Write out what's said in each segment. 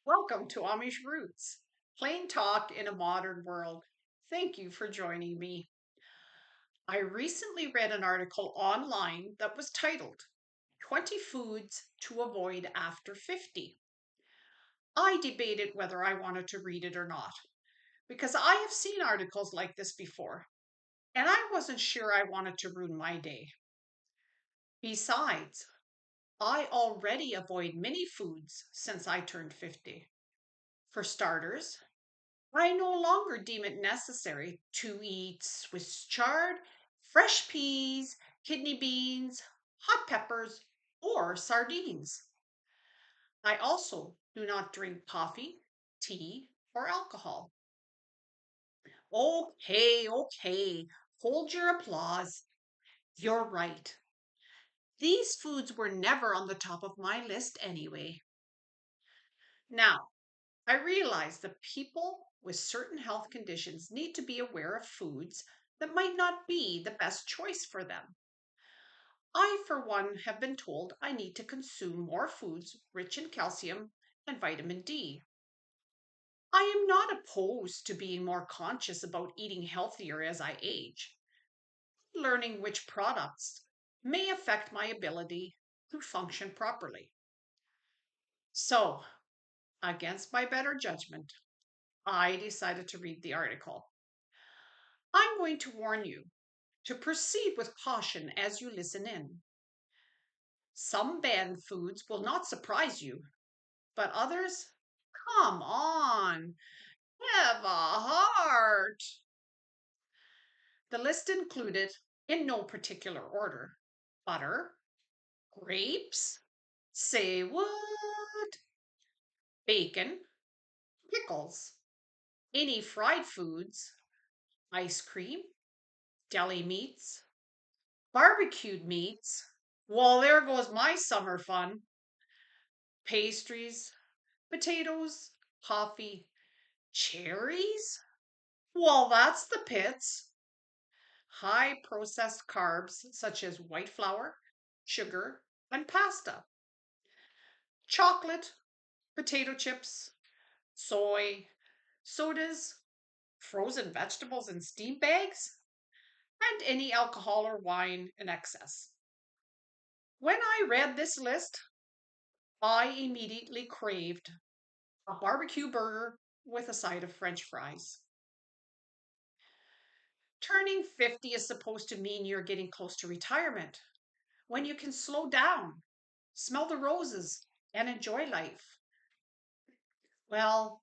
Welcome to Amish Roots, plain talk in a modern world. Thank you for joining me. I recently read an article online that was titled 20 Foods to Avoid After 50. I debated whether I wanted to read it or not because I have seen articles like this before and I wasn't sure I wanted to ruin my day. Besides, I already avoid many foods since I turned 50. For starters, I no longer deem it necessary to eat Swiss chard, fresh peas, kidney beans, hot peppers, or sardines. I also do not drink coffee, tea, or alcohol. Okay, hold your applause. You're right. These foods were never on the top of my list anyway. Now, I realize that people with certain health conditions need to be aware of foods that might not be the best choice for them. I, for one, have been told I need to consume more foods rich in calcium and vitamin D. I am not opposed to being more conscious about eating healthier as I age, learning which products may affect my ability to function properly. So, against my better judgment, I decided to read the article. I'm going to warn you to proceed with caution as you listen in. Some banned foods will not surprise you, but others, come on, have a heart. The list included, in no particular order, butter, grapes, say what, bacon, pickles, any fried foods, ice cream, deli meats, barbecued meats. Well, there goes my summer fun. Pastries, potatoes, coffee, cherries. Well, that's the pits. High processed carbs such as white flour, sugar, and pasta. Chocolate, potato chips, soy, sodas, frozen vegetables in steam bags, and any alcohol or wine in excess. When I read this list, I immediately craved a barbecue burger with a side of French fries. Turning 50 is supposed to mean you're getting close to retirement, when you can slow down, smell the roses, and enjoy life. Well,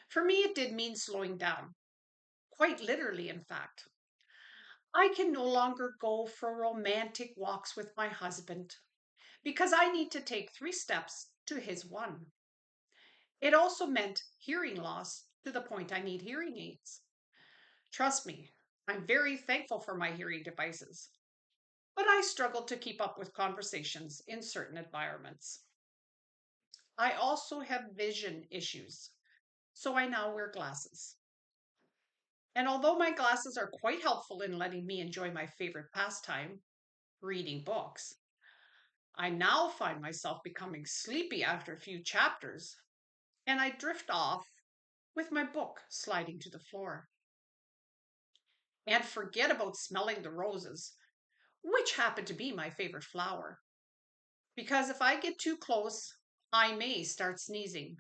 for me, it did mean slowing down, quite literally, in fact. I can no longer go for romantic walks with my husband because I need to take 3 steps to his one. It also meant hearing loss to the point I need hearing aids. Trust me, I'm very thankful for my hearing devices, but I struggle to keep up with conversations in certain environments. I also have vision issues, so I now wear glasses. And although my glasses are quite helpful in letting me enjoy my favorite pastime, reading books, I now find myself becoming sleepy after a few chapters, and I drift off with my book sliding to the floor. And forget about smelling the roses, which happen to be my favorite flower, because if I get too close, I may start sneezing.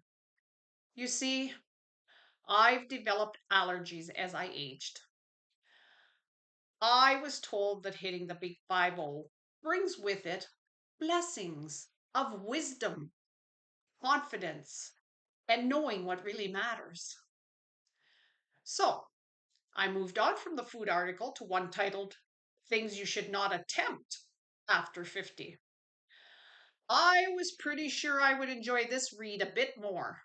You see, I've developed allergies as I aged. I was told that hitting the big 50 brings with it blessings of wisdom, confidence, and knowing what really matters. So I moved on from the food article to one titled Things You Should Not Attempt After 50. I was pretty sure I would enjoy this read a bit more,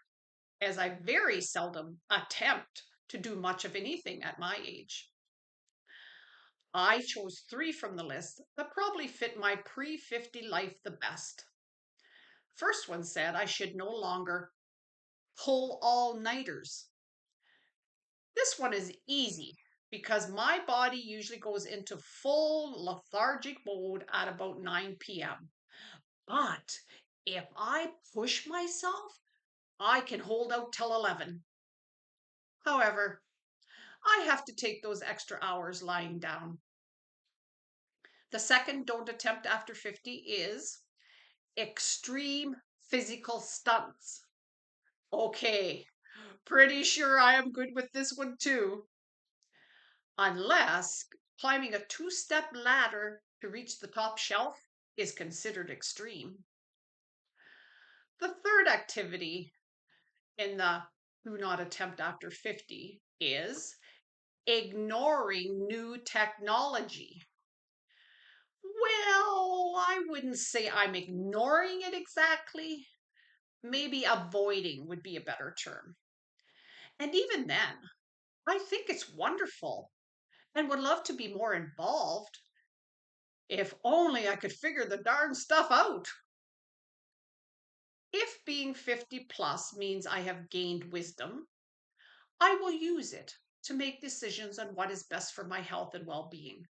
as I very seldom attempt to do much of anything at my age. I chose 3 from the list that probably fit my pre 50 life the best. First one said I should no longer pull all nighters. This one is easy because my body usually goes into full lethargic mode at about 9 p.m. But if I push myself, I can hold out till 11. However, I have to take those extra hours lying down. The second don't attempt after 50 is extreme physical stunts. Okay, pretty sure I am good with this one too. Unless climbing a two-step ladder to reach the top shelf is considered extreme. The third activity in the do not attempt after 50 is ignoring new technology. Well, I wouldn't say I'm ignoring it exactly. Maybe avoiding would be a better term. And even then, I think it's wonderful and would love to be more involved. If only I could figure the darn stuff out. If being 50 plus means I have gained wisdom, I will use it to make decisions on what is best for my health and well being.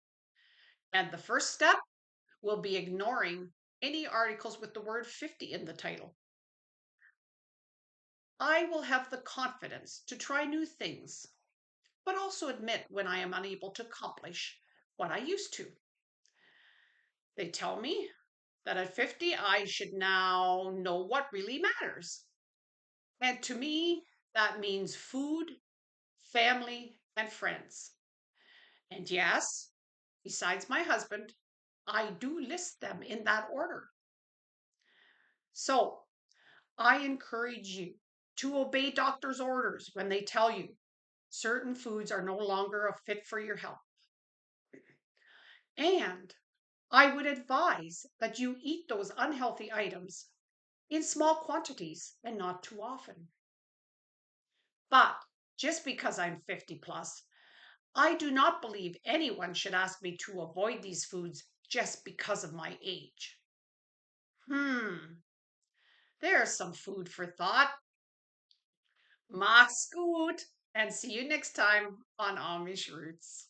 And the first step will be ignoring any articles with the word 50 in the title. I will have the confidence to try new things, but also admit when I am unable to accomplish what I used to. They tell me that at 50, I should now know what really matters. And to me, that means food, family, and friends. And yes, besides my husband, I do list them in that order. So I encourage you to obey doctor's orders when they tell you certain foods are no longer a fit for your health. And I would advise that you eat those unhealthy items in small quantities and not too often. But just because I'm 50 plus, I do not believe anyone should ask me to avoid these foods just because of my age. There's some food for thought. Mach's gut, and see you next time on Amish Roots.